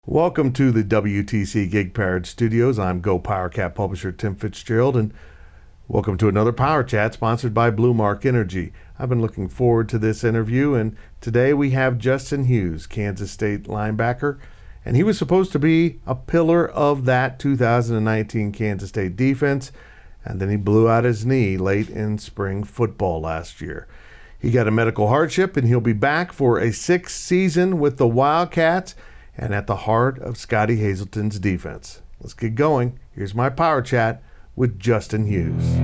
Welcome to the WTC Gig Parrot Studios. I'm Go PowerCat publisher Tim Fitzgerald, and welcome to another Power Chat sponsored by Blue Mark Energy. I've been looking forward to this interview, and today we have Justin Hughes, Kansas State linebacker, and he was supposed to be a pillar of that 2019 Kansas State defense, and then he blew out his knee late in spring football last year. He got a medical hardship, and he'll be back for a sixth season with the Wildcats, and at the heart of Scotty Hazelton's defense. Let's get going. Here's my Power Chat with Justin Hughes.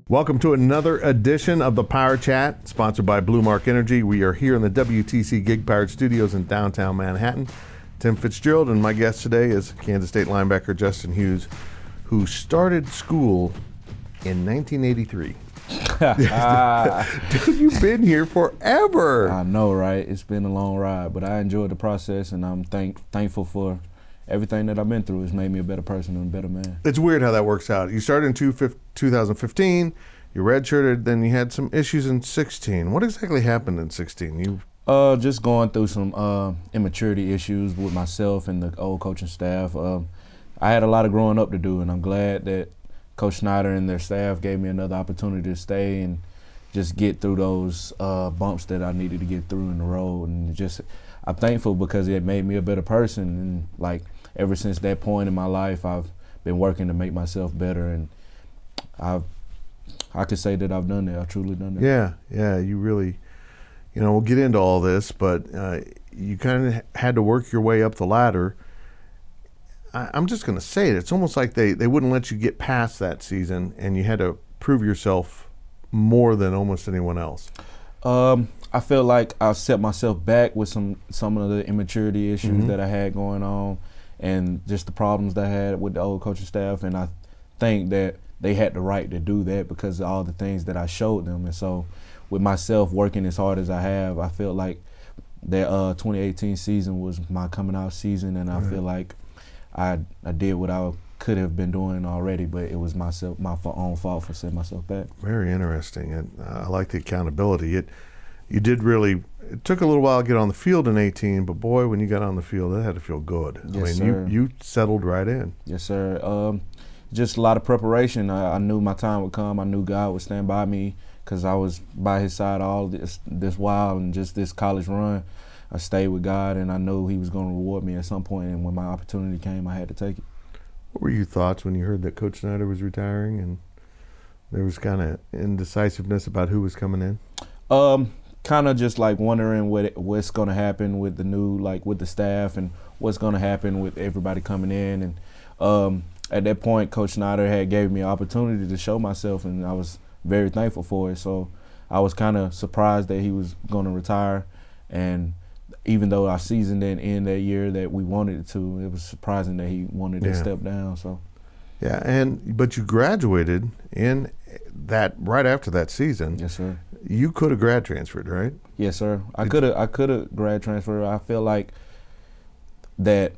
Welcome to another edition of the Power Chat, sponsored by Blue Mark Energy. We are here in the WTC Gig Parrot Studios in downtown Manhattan. Tim Fitzgerald, and my guest today is Kansas State linebacker Justin Hughes, who started school in 1983. Dude, you've been here forever. I know, right? It's been a long ride, but I enjoyed the process, and I'm thankful for everything that I've been through. Has made me a better person and a better man. It's weird how that works out. You started in 2015, you redshirted, then you had some issues in 16. What exactly happened in 16? Just going through some immaturity issues with myself and the old coaching staff. I had a lot of growing up to do, and I'm glad that Coach Snyder and their staff gave me another opportunity to stay and just get through those bumps that I needed to get through in the road. And I'm thankful because it made me a better person. And like ever since that point in my life, I've been working to make myself better, and I could say that I've done that. I've truly done that. Yeah, you really, we'll get into all this, but you kind of had to work your way up the ladder. I'm just going to say it. It's almost like they wouldn't let you get past that season, and you had to prove yourself more than almost anyone else. I feel like I set myself back with some of the immaturity issues that I had going on, and just the problems that I had with the old coaching staff. And I think that they had the right to do that because of all the things that I showed them. And so with myself working as hard as I have, I feel like that 2018 season was my coming out season, and I feel like I did what I could have been doing already, but it was my own fault for setting myself back. Very interesting, and I like the accountability. It took a little while to get on the field in 18, but boy, when you got on the field, it had to feel good. Yes, sir. You settled right in. Yes, sir. Just a lot of preparation. I knew my time would come. I knew God would stand by me because I was by his side all this while, and just this college run. I stayed with God, and I knew he was going to reward me at some point, and when my opportunity came, I had to take it. What were your thoughts when you heard that Coach Snyder was retiring and there was kind of indecisiveness about who was coming in? Kind of just like wondering what's going to happen with the new, like with the staff, and what's going to happen with everybody coming in. And at that point, Coach Snyder had gave me an opportunity to show myself, and I was very thankful for it. So I was kind of surprised that he was going to retire. And even though our season didn't end that year that we wanted it to, it was surprising that he wanted to step down. So, yeah, but you graduated in that right after that season. Yes, sir. You could have grad transferred, right? Yes, sir. I could have grad transferred. I feel like that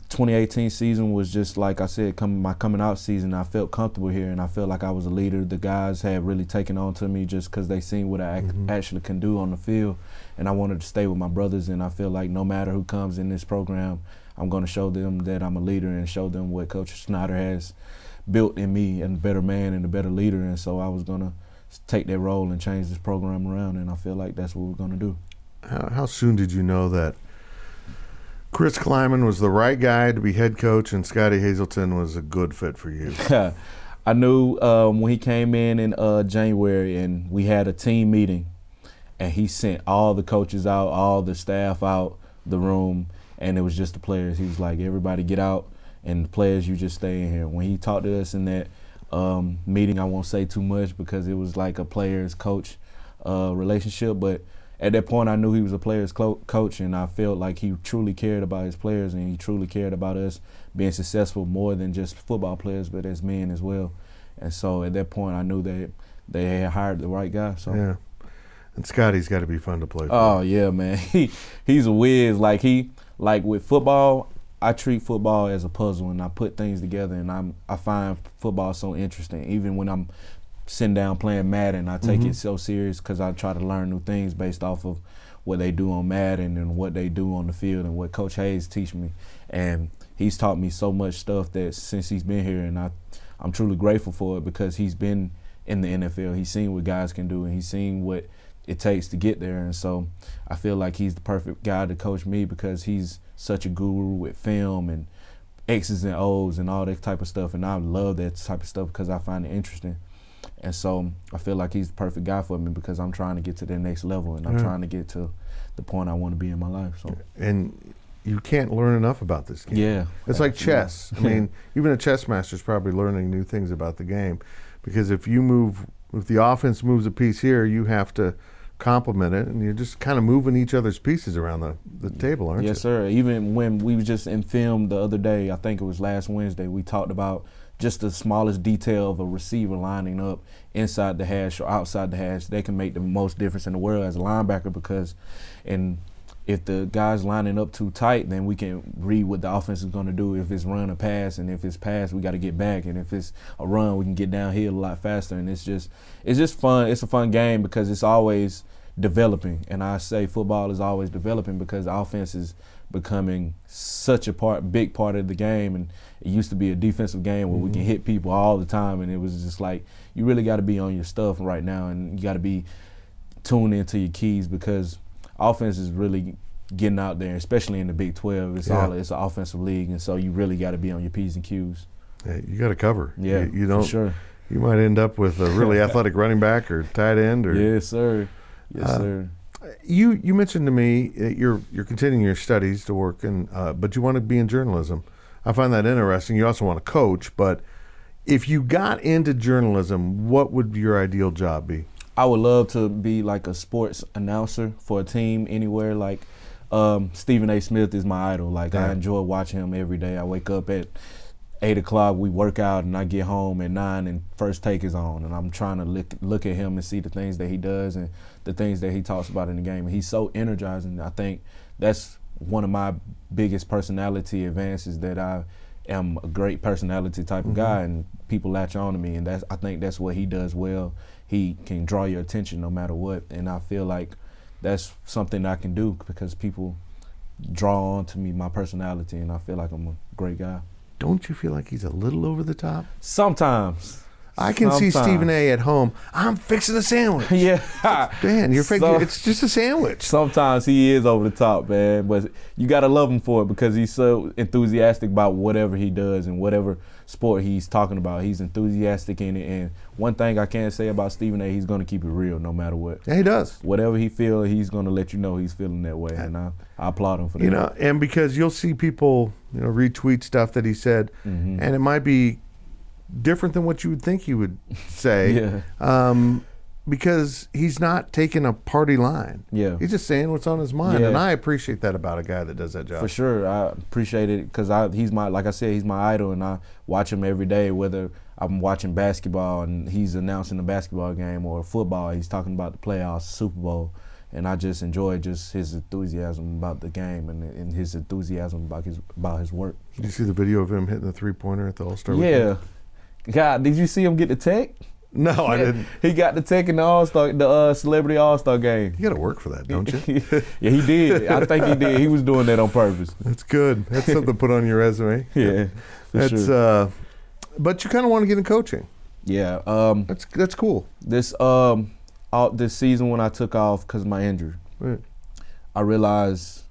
2018 season was just, like I said, my coming out season. I felt comfortable here, and I felt like I was a leader. The guys had really taken on to me just because they seen what I actually can do on the field, and I wanted to stay with my brothers. And I feel like no matter who comes in this program, I'm going to show them that I'm a leader and show them what Coach Snyder has built in me, and a better man and a better leader. And so I was going to take that role and change this program around, and I feel like that's what we're going to do. How soon did you know that Chris Kleiman was the right guy to be head coach, and Scotty Hazelton was a good fit for you. I knew when he came in January and we had a team meeting, and he sent all the coaches out, all the staff out the room, and it was just the players. He was like, everybody get out, and the players, you just stay in here. When he talked to us in that meeting, I won't say too much because it was like a players-coach relationship, but at that point, I knew he was a player's coach, and I felt like he truly cared about his players, and he truly cared about us being successful more than just football players, but as men as well. And so at that point, I knew that they had hired the right guy. So yeah, and Scotty's got to be fun to play for. Oh yeah, man, he's a whiz. Like with football, I treat football as a puzzle, and I put things together, and I find football so interesting. Even when I'm sitting down playing Madden, I take it so serious because I try to learn new things based off of what they do on Madden and what they do on the field and what Coach Hayes teach me. And he's taught me so much stuff that since he's been here, and I'm truly grateful for it because he's been in the NFL. He's seen what guys can do, and he's seen what it takes to get there. And so I feel like he's the perfect guy to coach me because he's such a guru with film and X's and O's and all that type of stuff. And I love that type of stuff because I find it interesting. And so I feel like he's the perfect guy for me because I'm trying to get to the next level, and I'm trying to get to the point I want to be in my life. So. And you can't learn enough about this game. Yeah. It's like chess. I mean, even a chess master's probably learning new things about the game because if the offense moves a piece here, you have to complement it, and you're just kind of moving each other's pieces around the table, aren't you? Yes, sir. Even when we were just in film the other day, I think it was last Wednesday, we talked about just the smallest detail of a receiver lining up inside the hash or outside the hash. They can make the most difference in the world as a linebacker because if the guy's lining up too tight, then we can read what the offense is going to do. If it's run or pass, and if it's pass, we got to get back. And if it's a run, we can get downhill a lot faster. And it's just fun. It's a fun game because it's always developing. And I say football is always developing because the offense is becoming such a big part of the game. And it used to be a defensive game where we can hit people all the time. And it was just like, you really got to be on your stuff right now, and you got to be tuned into your keys because offense is really getting out there, especially in the Big 12. It's an offensive league, and so you really got to be on your P's and Q's. Yeah, you got to cover. Yeah, you don't. For sure. You might end up with a really athletic running back or tight end. Or yes, sir. Yes, sir. You mentioned to me that you're continuing your studies to work but you want to be in journalism. I find that interesting. You also want to coach, but if you got into journalism, what would your ideal job be? I would love to be like a sports announcer for a team anywhere. Like Stephen A. Smith is my idol. Like I enjoy watching him every day. I wake up at 8 o'clock, we work out, and I get home at 9 and First Take is on. And I'm trying to look at him and see the things that he does and the things that he talks about in the game. And he's so energizing. I think that's one of my biggest personality advances, that I am a great personality type of guy, and people latch on to me. And I think that's what he does well. He can draw your attention no matter what, and I feel like that's something I can do because people draw on to me, my personality, and I feel like I'm a great guy. Don't you feel like he's a little over the top? Sometimes. I can see Stephen A. at home. I'm fixing a sandwich. Yeah. Dan, it's just a sandwich. Sometimes he is over the top, man, but you got to love him for it because he's so enthusiastic about whatever he does and whatever sport he's talking about. He's enthusiastic in it, and one thing I can say about Stephen A., he's going to keep it real no matter what. Yeah, he does. Whatever he feels, he's going to let you know he's feeling that way, and I applaud him for that. And because you'll see people, retweet stuff that he said, and it might be different than what you would think he would say. Because he's not taking a party line. Yeah. He's just saying what's on his mind. Yeah. And I appreciate that about a guy that does that job. For sure. I appreciate it because like I said, he's my idol, and I watch him every day, whether I'm watching basketball and he's announcing a basketball game, or football, he's talking about the playoffs, Super Bowl. And I just enjoy his enthusiasm about the game and his enthusiasm about his work. Did you see the video of him hitting the three-pointer at the All-Star weekend? God, did you see him get the tech? No, I didn't. He got the tech in the Celebrity All-Star game. You got to work for that, don't you? Yeah, he did. I think he did. He was doing that on purpose. That's good. That's something to put on your resume. Yeah, sure. But you kind of want to get in coaching. Yeah. That's cool. This season when I took off because of my injury, right, I realized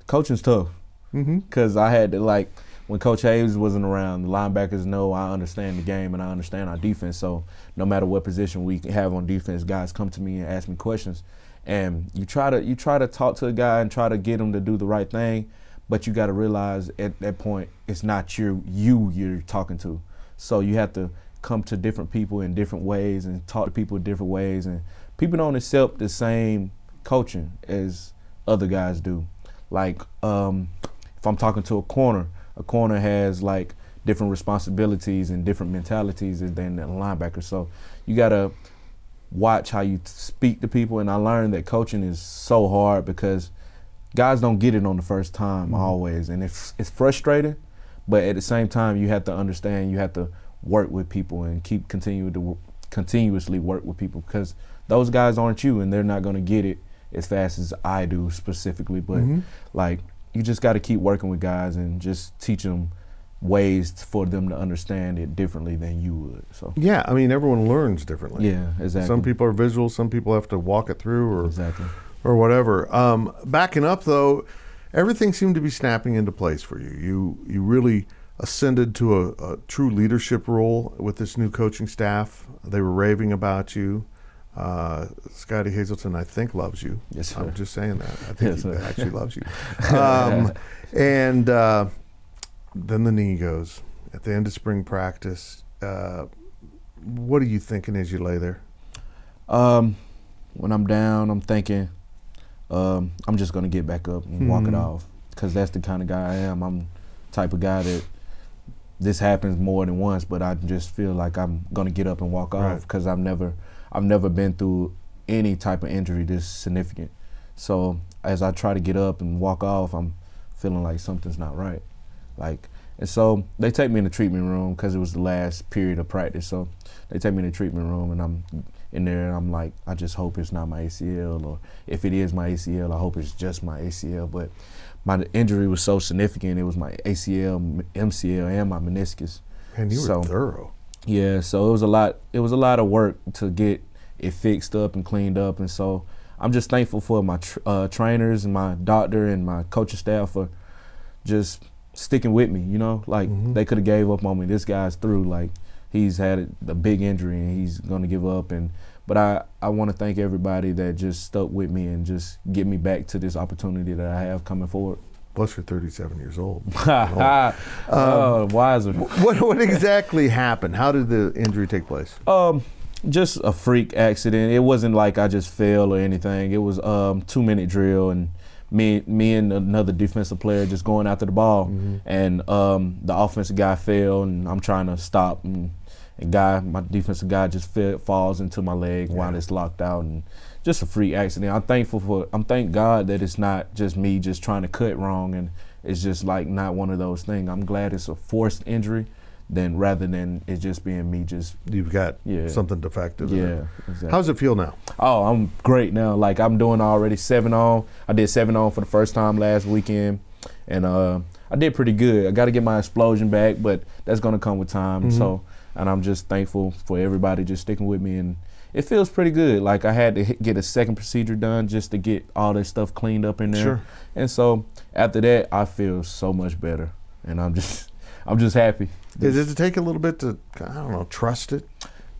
coaching's tough. because I had to, like, when Coach Hughes wasn't around, the linebackers know I understand the game and I understand our defense. So no matter what position we have on defense, guys come to me and ask me questions. And you try to talk to a guy and try to get him to do the right thing, but you got to realize at that point it's not you're talking to. So you have to come to different people in different ways and talk to people in different ways. And people don't accept the same coaching as other guys do. Like if I'm talking to a corner has like different responsibilities and different mentalities than a linebacker. So you gotta watch how you speak to people. And I learned that coaching is so hard because guys don't get it on the first time always, and it's frustrating. But at the same time, you have to understand you have to work with people and continuously work with people, because those guys aren't you, and they're not gonna get it as fast as I do specifically. But like, you just got to keep working with guys and just teach them ways for them to understand it differently than you would. So yeah, I mean, everyone learns differently. Yeah, exactly. Some people are visual, some people have to walk it through, or exactly, or whatever. Backing up though, everything seemed to be snapping into place for you. You really ascended to a true leadership role with this new coaching staff. They were raving about you. Scotty Hazelton, I think, loves you. Yes, sir. I'm just saying that. I think he actually loves you. And then the knee goes at the end of spring practice. What are you thinking as you lay there? When I'm down, I'm thinking I'm just going to get back up and walk it off, because that's the kind of guy I am. I'm the type of guy that this happens more than once, but I just feel like I'm going to get up and walk off, because I've never been through any type of injury this significant. So as I try to get up and walk off, I'm feeling like something's not right. And so they take me in the treatment room, because it was the last period of practice. So they take me in the treatment room, and I'm in there, and I'm like, I just hope it's not my ACL, or if it is my ACL, I hope it's just my ACL. But my injury was so significant, it was my ACL, MCL, and my meniscus. And you were thorough. Yeah, so it was a lot of work to get it fixed up and cleaned up. And so I'm just thankful for my trainers and my doctor and my coaching staff for just sticking with me, they could have gave up on me. This guy's through. Like, he's had a big injury and he's going to give up. But I want to thank everybody that just stuck with me and just get me back to this opportunity that I have coming forward. Plus, you're 37 years old. Wiser. What exactly happened? How did the injury take place? Just a freak accident. It wasn't like I just fell or anything. It was 2-minute drill, and me and another defensive player just going after the ball, and the offensive guy fell, and I'm trying to stop, and my defensive guy just falls into my leg while it's locked out, and just a freak accident. I'm thank God that it's not just me just trying to cut wrong, and it's just like not one of those things. I'm glad it's a forced injury rather than it just being me just. You've got something defective. Yeah, exactly. How does it feel now? Oh, I'm great now. Like, I'm doing already 7 on. I did 7 on for the first time last weekend, and I did pretty good. I got to get my explosion back, but that's going to come with time. So, and I'm just thankful for everybody just sticking with me, and it feels pretty good. Like, I had to get a second procedure done just to get all this stuff cleaned up in there. Sure. And so after that, I feel so much better, and I'm just happy. Does it take a little bit to, trust it?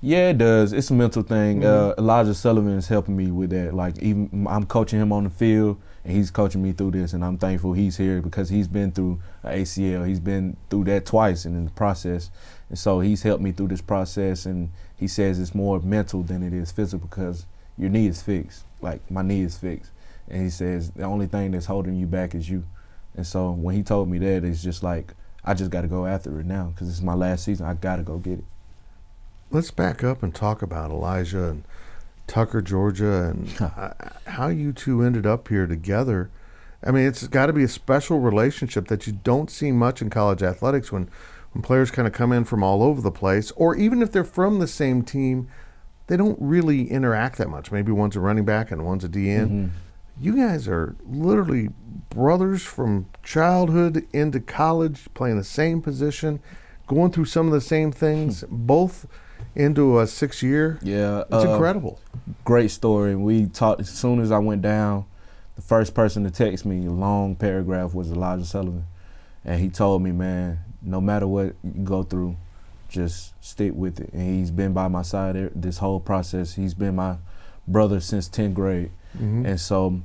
Yeah, it does. It's a mental thing. Elijah Sullivan is helping me with that. Like, even I'm coaching him on the field, and he's coaching me through this, and I'm thankful he's here because he's been through an ACL. He's been through that twice in the process. And so he's helped me through this process, and he says it's more mental than it is physical because your knee is fixed. Like, my knee is fixed. And he says the only thing that's holding you back is you. And so when he told me that, it's just like, I just got to go after it now because this is my last season. I got to go get it. Let's back up and talk about Elijah and Tucker, Georgia, and how you two ended up here together. I mean, it's got to be a special relationship that you don't see much in college athletics when players kind of come in from all over the place, or even if they're from the same team, they don't really interact that much. Maybe one's a running back and one's a DN. You guys are literally brothers from childhood into college, playing the same position, going through some of the same things, both into a 6-year. Yeah. It's incredible. Great story. We talked as soon as I went down. the first person to text me a long paragraph was Elijah Sullivan. And he told me, man, no matter what you go through, just stick with it. And he's been by my side this whole process. He's been my brother since 10th grade. And so,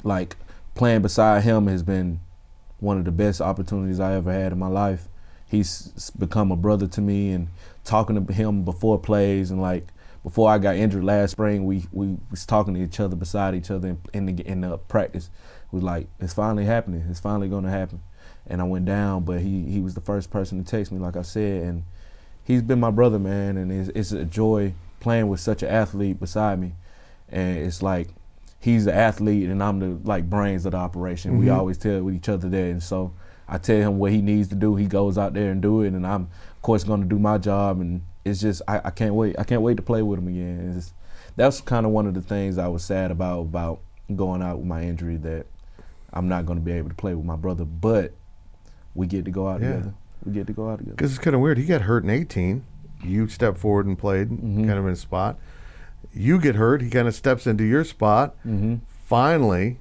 like, playing beside him has been one of the best opportunities I ever had in my life. He's become a brother to me, and talking to him before plays, and like before I got injured last spring, we was talking to each other beside each other in the practice. It was like, it's finally happening. It's finally going to happen. And I went down, but he was the first person to text me, like I said, and he's been my brother, man, and it's a joy playing with such an athlete beside me. And it's like, he's the athlete and I'm the like brains of the operation. We always tell each other that, and so I tell him what he needs to do. He goes out there and do it, and I'm of course going to do my job. And it's just I can't wait. I can't wait to play with him again. That's kind of one of the things I was sad about going out with my injury, that I'm not going to be able to play with my brother, but we get to go out together. We get to go out together. Because it's kind of weird. He got hurt in 18. You stepped forward and played kind of in his spot. You get hurt. He kind of steps into your spot. Finally,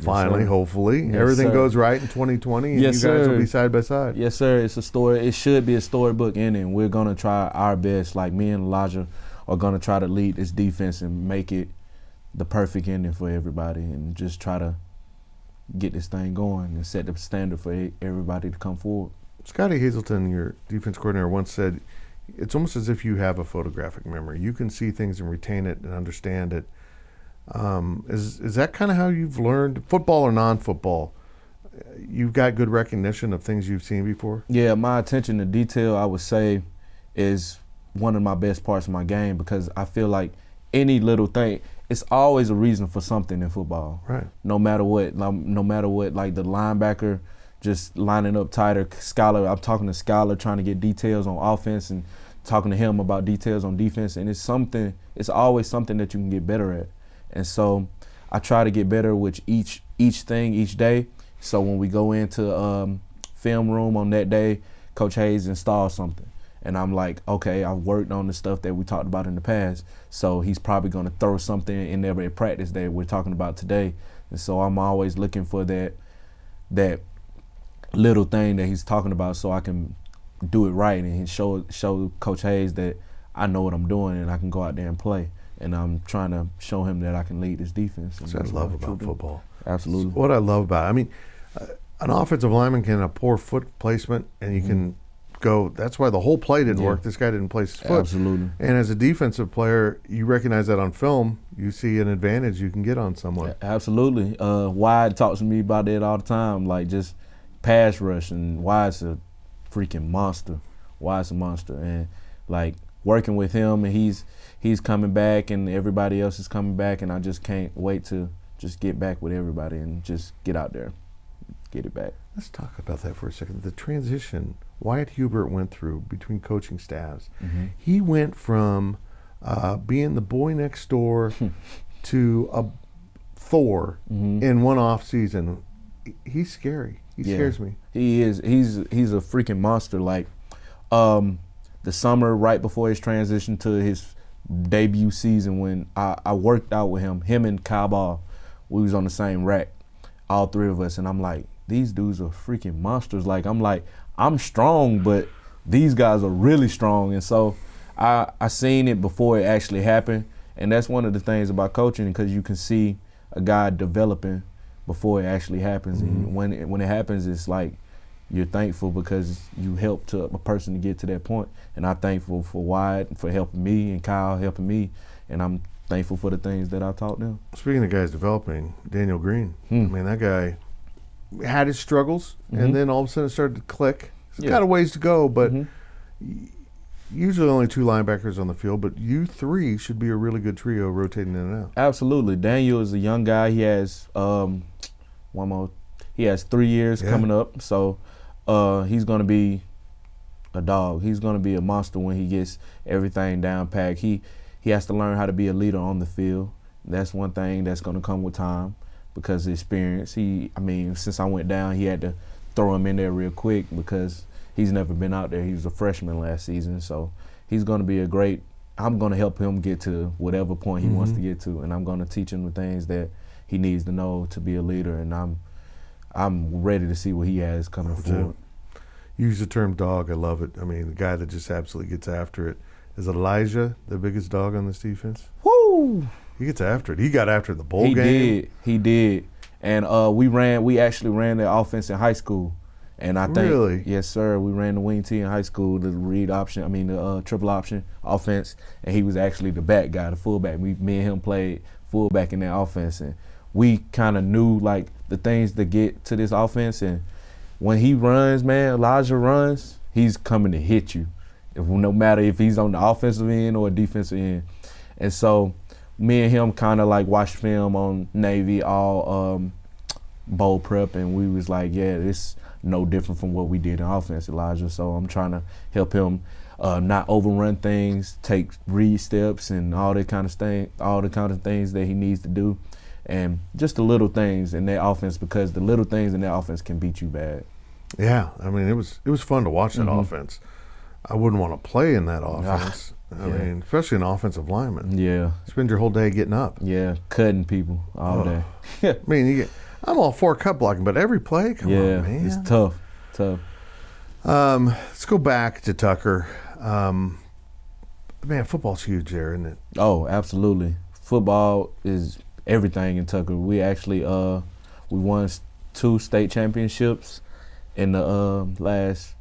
hopefully, everything goes right in 2020, and you guys will be side by side. Yes, sir. It's a story. It should be a storybook ending. We're going to try our best. Like, me and Elijah are going to try to lead this defense and make it the perfect ending for everybody, and just try to get this thing going and set the standard for everybody to come forward. Scotty Hazelton, your defense coordinator, once said, it's almost as if you have a photographic memory. You can see things and retain it and understand it. Is that kind of how you've learned, football or non-football? You've got good recognition of things you've seen before? Yeah, my attention to detail, I would say, is one of my best parts of my game, because I feel like any little thing, it's always a reason for something in football. Right. No matter what, like the linebacker just lining up tighter. I'm talking to Skylar, trying to get details on offense, and talking to him about details on defense. And it's always something that you can get better at. And so I try to get better with each thing each day. So when we go into film room on that day, Coach Hayes installs something. And I'm like, okay, I've worked on the stuff that we talked about in the past, so he's probably going to throw something in there at practice that we're talking about today. And so I'm always looking for that little thing that he's talking about, so I can do it right and show Coach Hayes that I know what I'm doing and I can go out there and play. And I'm trying to show him that I can lead this defense. That's what I love about football. Absolutely. What I love about it. I mean, an offensive lineman can have poor foot placement, and you can go, that's why the whole play didn't work. This guy didn't place his foot. Absolutely. And as a defensive player, you recognize that on film. You see an advantage you can get on someone. Absolutely. Wyatt talks to me about that all the time, like just pass rush, and Wyatt's a freaking monster. Wyatt's a monster. And like working with him, and he's coming back, and everybody else is coming back, and I just can't wait to just get back with everybody and just get out there, get it back. Let's talk about that for a second. The transition Wyatt Hubert went through between coaching staffs. He went from being the boy next door to a Thor in one off season. He's scary. He scares me. He is. He's a freaking monster. Like the summer right before his transition to his debut season, when I worked out with him and Kyle Ball, we was on the same rack, all three of us, and I'm like, these dudes are freaking monsters. Like, I'm strong, but these guys are really strong. And so I seen it before it actually happened. And that's one of the things about coaching, because you can see a guy developing before it actually happens. And when it happens, it's like you're thankful because you helped a person to get to that point. And I'm thankful for Wyatt for helping me, and Kyle helping me. And I'm thankful for the things that I taught them. Speaking of guys developing, Daniel Green, I mean, that guy had his struggles, and then all of a sudden it started to click. It's got a ways to go, but usually only two linebackers on the field, but you three should be a really good trio rotating in and out. Absolutely. Daniel is a young guy. He has he has 3 years coming up, so he's going to be a dog. He's going to be a monster when he gets everything down packed. He has to learn how to be a leader on the field. That's one thing that's going to come with time, because of experience. Since I went down, he had to throw him in there real quick because he's never been out there. He was a freshman last season, so he's going to be I'm going to help him get to whatever point he wants to get to, and I'm going to teach him the things that he needs to know to be a leader, and I'm ready to see what he has coming forward. You use the term dog. I love it. I mean, the guy that just absolutely gets after it. Is Elijah the biggest dog on this defense? Woo! He gets after it. He got after the bowl game. He did. And we actually ran the offense in high school. And I think, really? Yes, sir. We ran the wing T in high school, the triple option offense. And he was actually the back guy, the fullback. Me and him played fullback in that offense. And we kind of knew, like, the things to get to this offense. And when he runs, man, Elijah runs, he's coming to hit you. No matter if he's on the offensive end or defensive end. And so me and him kind of like watched film on Navy, all bowl prep, and we was like, yeah, it's no different from what we did in offense, Elijah. So I'm trying to help him not overrun things, take read steps and all the kind of things that he needs to do. And just the little things in that offense, because the little things in that offense can beat you bad. Yeah, I mean, it was fun to watch that offense. I wouldn't want to play in that offense. I mean, especially an offensive lineman. Yeah. Spend your whole day getting up. Yeah, cutting people all day. I mean, I'm all for cut blocking, but every play, come on, man. It's tough. Let's go back to Tucker. Man, football's huge there, isn't it? Oh, absolutely. Football is everything in Tucker. We actually we won 2 state championships in the last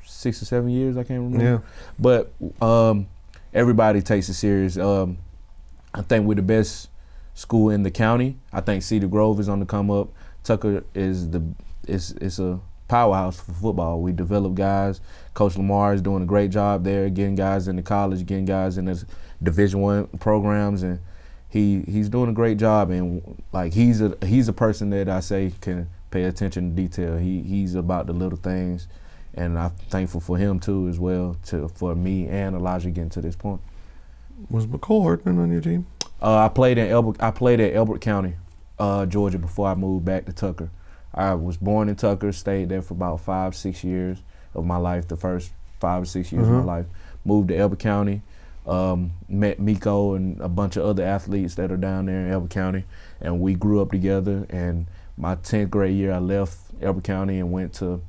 6 or 7 years, I can't remember. Yeah. But everybody takes it serious. I think we're the best school in the county. I think Cedar Grove is on the come up. Tucker is a powerhouse for football. We develop guys. Coach Lamar is doing a great job there, getting guys into college, getting guys in his Division I programs, and he's doing a great job. And like he's a person that I say can pay attention to detail. He's about the little things. And I'm thankful for him too, as well, for me and Elijah getting to this point. Was McCole Hartman on your team? I played at Elbert County, Georgia, before I moved back to Tucker. I was born in Tucker, stayed there for about 5-6 years of my life. The first 5 or 6 years of my life. Moved to Elbert County, met Miko and a bunch of other athletes that are down there in Elbert County, and we grew up together. And my 10th grade year, I left Elbert County and went to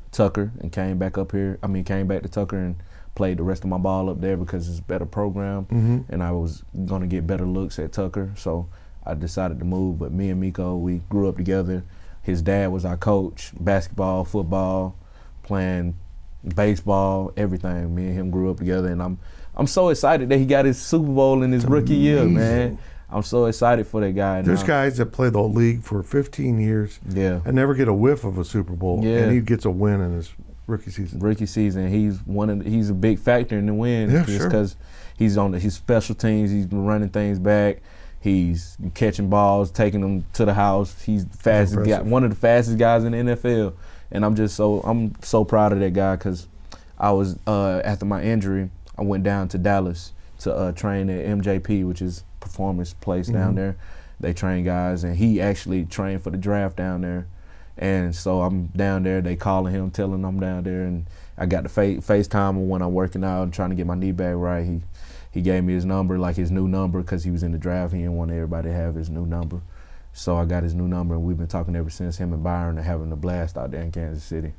Tucker and came back to Tucker and played the rest of my ball up there because it's a better program, and I was going to get better looks at Tucker, so I decided to move. But me and Miko, we grew up together. His dad was our coach, basketball, football, playing baseball, everything. Me and him grew up together, and I'm so excited that he got his Super Bowl in his rookie year, man. I'm so excited for that guy. There's guys that play the league for 15 years and never get a whiff of a Super Bowl, and he gets a win in his rookie season. He's a big factor in the win, just because he's on his special teams. He's been running things back. He's catching balls, taking them to the house. He's fastest guy, one of the fastest guys in the NFL, and I'm so proud of that guy because I was after my injury, I went down to Dallas to train at MJP, which is performance place down there. They train guys, and he actually trained for the draft down there. And so I'm down there, they calling him, telling him I'm down there, and I got the FaceTime when I'm working out and trying to get my knee back right. He gave me his number, like his new number, because he was in the draft. He didn't want everybody to have his new number. So I got his new number, and we've been talking ever since. Him and Byron are having a blast out there in Kansas City.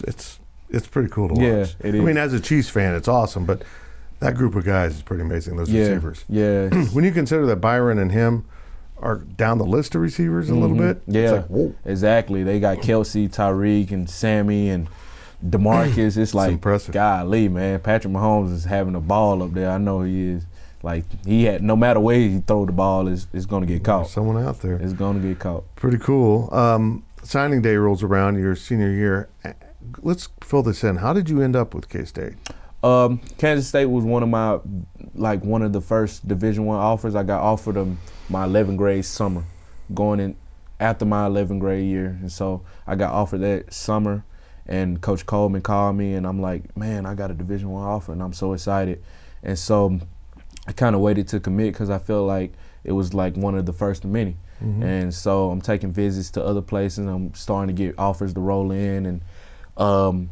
It's pretty cool to watch. Yeah, it is. I mean, as a Chiefs fan, it's awesome, but that group of guys is pretty amazing, those receivers. Yeah. When you consider that Byron and him are down the list of receivers a little bit, yeah, it's like, whoa. Exactly. They got Kelsey, Tyreek, and Sammy, and DeMarcus. It's like, impressive. Golly, man, Patrick Mahomes is having a ball up there. I know he is. Like, no matter where he throw the ball, it's going to get caught. There's someone out there. It's going to get caught. Pretty cool. Signing day rolls around, your senior year. Let's fill this in. How did you end up with K-State? Kansas State was one of the first Division I offers. I got offered them my 11th grade summer, going in after my 11th grade year. And so I got offered that summer, and Coach Coleman called me, and I'm like, man, I got a Division I offer, and I'm so excited. And so I kind of waited to commit because I felt like it was like one of the first of many. And so I'm taking visits to other places. I'm starting to get offers to roll in, and I'm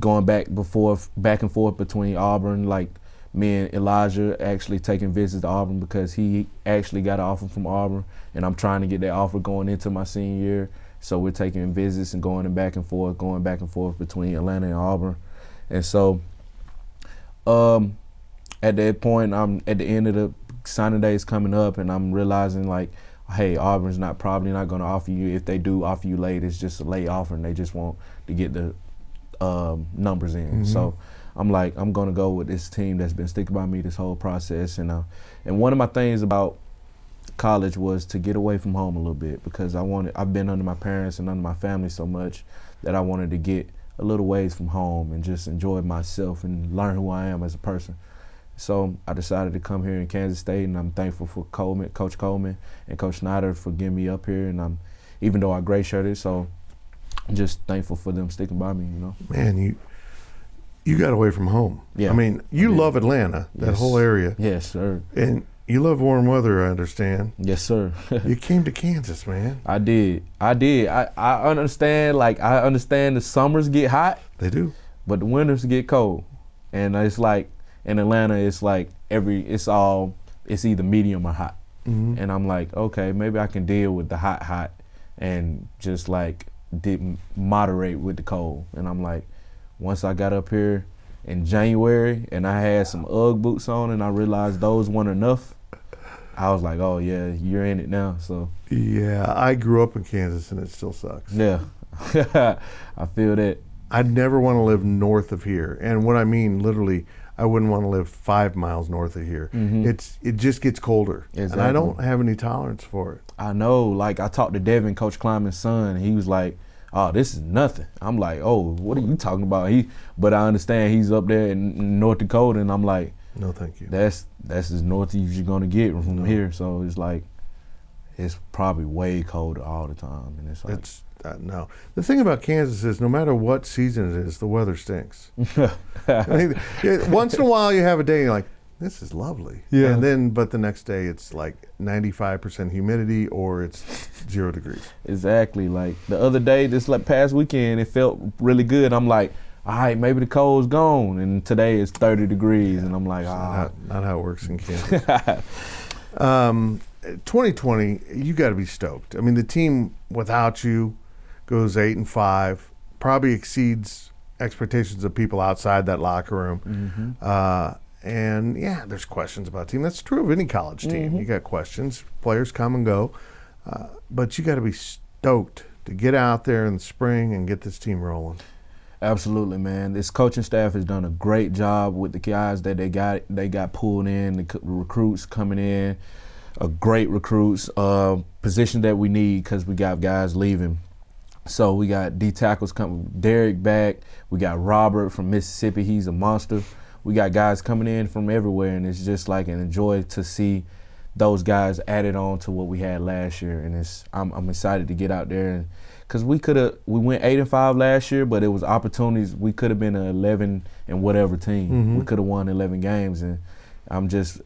going back and forth between Auburn. Like me and Elijah actually taking visits to Auburn because he actually got an offer from Auburn, and I'm trying to get that offer going into my senior year. So we're taking visits and going back and forth between Atlanta and Auburn. And so at that point, I'm at the end of the signing days coming up, and I'm realizing like, hey, Auburn's probably not going to offer you. If they do offer you late, it's just a late offer, and they just want to get the numbers in. Mm-hmm. So I'm like, I'm going to go with this team that's been sticking by me this whole process. And one of my things about college was to get away from home a little bit, because I've been under my parents and under my family so much that I wanted to get a little ways from home and just enjoy myself and learn who I am as a person. So I decided to come here in Kansas State, and I'm thankful for Coach Coleman and Coach Snyder for getting me up here. And even though I gray shirted, so I'm just thankful for them sticking by me, you know. Man, you got away from home. Yeah. I mean, you love Atlanta, that whole area. Yes, sir. And you love warm weather, I understand. Yes, sir. You came to Kansas, man. I did. I understand, I understand the summers get hot. They do. But the winters get cold. And it's like, in Atlanta, it's like it's either medium or hot. Mm-hmm. And I'm like, okay, maybe I can deal with the hot and just moderate with the cold. And I'm like, once I got up here in January and I had some Ugg boots on and I realized those weren't enough, I was like, oh yeah, you're in it now. So yeah, I grew up in Kansas and it still sucks. Yeah, I feel that. I'd never want to live north of here. And what I mean, literally, I wouldn't want to live 5 miles north of here. Mm-hmm. It just gets colder. Exactly. And I don't have any tolerance for it. I know. Like, I talked to Devin, Coach Kleiman's son, and he was like, oh, this is nothing. I'm like, oh, what are you talking about? But I understand he's up there in North Dakota, and I'm like, no, thank you. That's as north as you're going to get from here. So it's like, it's probably way colder all the time. And it's like, no. The thing about Kansas is no matter what season it is, the weather stinks. I mean, once in a while you have a day and you're like, this is lovely. Yeah. But the next day it's like 95% humidity or it's 0 degrees. Exactly. Like the other day, this past weekend, it felt really good. I'm like, all right, maybe the cold's gone. And today it's 30 degrees. Yeah. And I'm like, not how it works in Kansas. 2020, you got to be stoked. I mean, the team without you goes 8-5, probably exceeds expectations of people outside that locker room. Mm-hmm. And yeah, there's questions about the team. That's true of any college team. Mm-hmm. You got questions. Players come and go. But you got to be stoked to get out there in the spring and get this team rolling. Absolutely, man. This coaching staff has done a great job with the guys that they got pulled in, the recruits coming in, great recruits, position that we need because we got guys leaving. So we got D tackles coming, Derek back. We got Robert from Mississippi. He's a monster. We got guys coming in from everywhere, and it's just like an joy to see those guys added on to what we had last year. And I'm excited to get out there, because we went 8-5 last year, but it was opportunities. We could have been an 11 and whatever team. Mm-hmm. We could have won 11 games, and I'm just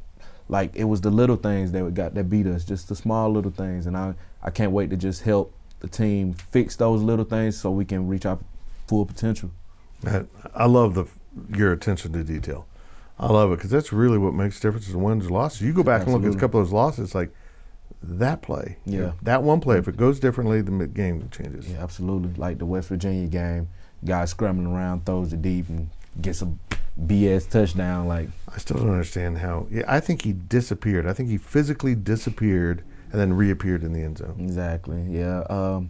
like, it was the little things that beat us, just the small little things, and I can't wait to just help the team fix those little things so we can reach our full potential. I love your attention to detail. I love it because that's really what makes differences in wins or losses. You go back and look at a couple of those losses, like that play, that one play. If it goes differently, the game changes. Yeah, absolutely. Like the West Virginia game, guy scrambling around, throws it deep, and gets a BS touchdown. Like, I still don't understand how. Yeah, I think he disappeared. I think he physically disappeared and then reappeared in the end zone. Exactly. Yeah.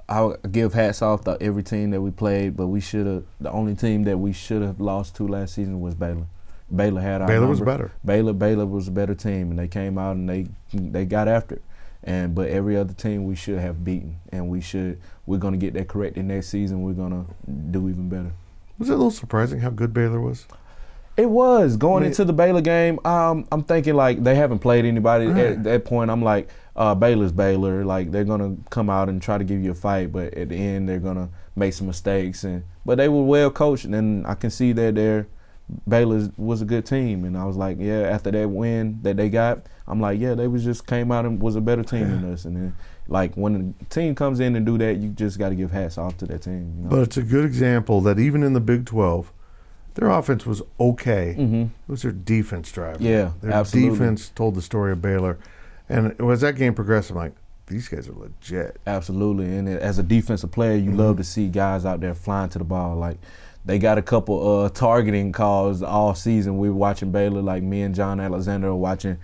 I'll give hats off to every team that we played, but the only team that we should have lost to last season was Baylor. Baylor had our Baylor number. Was better. Baylor was a better team, and they came out and they got after it. But every other team we should have beaten, and we're going to get that corrected next season. We're going to do even better. Was it a little surprising how good Baylor was? It was. Going into the Baylor game, I'm thinking like they haven't played anybody. Right. At that point, I'm like, Baylor's Baylor. Like, they're going to come out and try to give you a fight, but at the end they're going to make some mistakes. But they were well coached, and I can see that Baylor was a good team. And I was like, yeah, after that win that they got, I'm like, yeah, they just came out and was a better team than us. And then, like, when the team comes in and do that, you just got to give hats off to that team. You know? But it's a good example that even in the Big 12, Their offense was okay. Mm-hmm. It was their defense driving. Yeah, Their absolutely. defense told the story of Baylor. And as that game progressed, I'm like, these guys are legit. Absolutely. And as a defensive player, you love to see guys out there flying to the ball. Like, they got a couple targeting calls all season. We were watching Baylor, like me and John Alexander are watching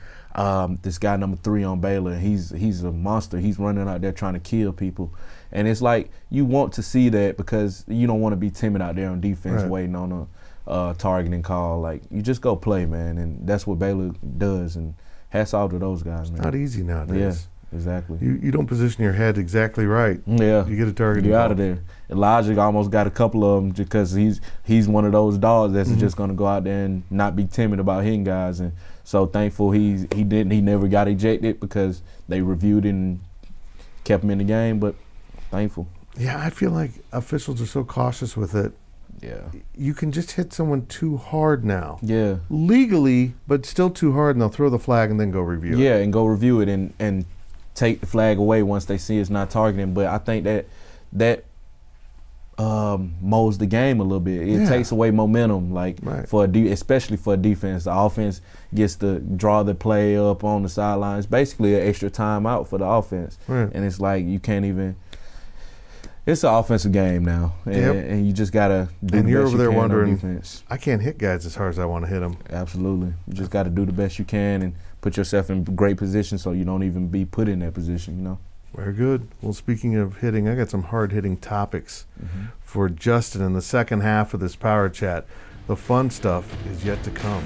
this guy number 3 on Baylor. He's a monster. He's running out there trying to kill people. And it's like you want to see that because you don't want to be timid out there on defense waiting on a targeting call. Like, you just go play, man. And that's what Baylor does. And hats off to those guys, man. Not easy nowadays. Yeah, exactly. You don't position your head exactly right. Yeah. You get a target. You're out of there. Elijah almost got a couple of them because he's one of those dogs that's just going to go out there and not be timid about hitting guys. And so thankful he never got ejected because they reviewed it and kept him in the game. But thankful. Yeah, I feel like officials are so cautious with it. Yeah. You can just hit someone too hard now. Yeah. Legally, but still too hard, and they'll throw the flag and then go review it. Yeah, and go review it and take the flag away once they see it's not targeting. But I think that molds the game a little bit. It takes away momentum, like especially for a defense. The offense gets to draw the play up on the sidelines. Basically, an extra timeout for the offense, and it's like you can't even. It's an offensive game now, and you just gotta do the best you can on defense. I can't hit guys as hard as I want to hit them. Absolutely, you just got to do the best you can and put yourself in great position so you don't even be put in that position. You know. Very good. Well, speaking of hitting, I got some hard-hitting topics for Justin in the second half of this Power Chat. The fun stuff is yet to come.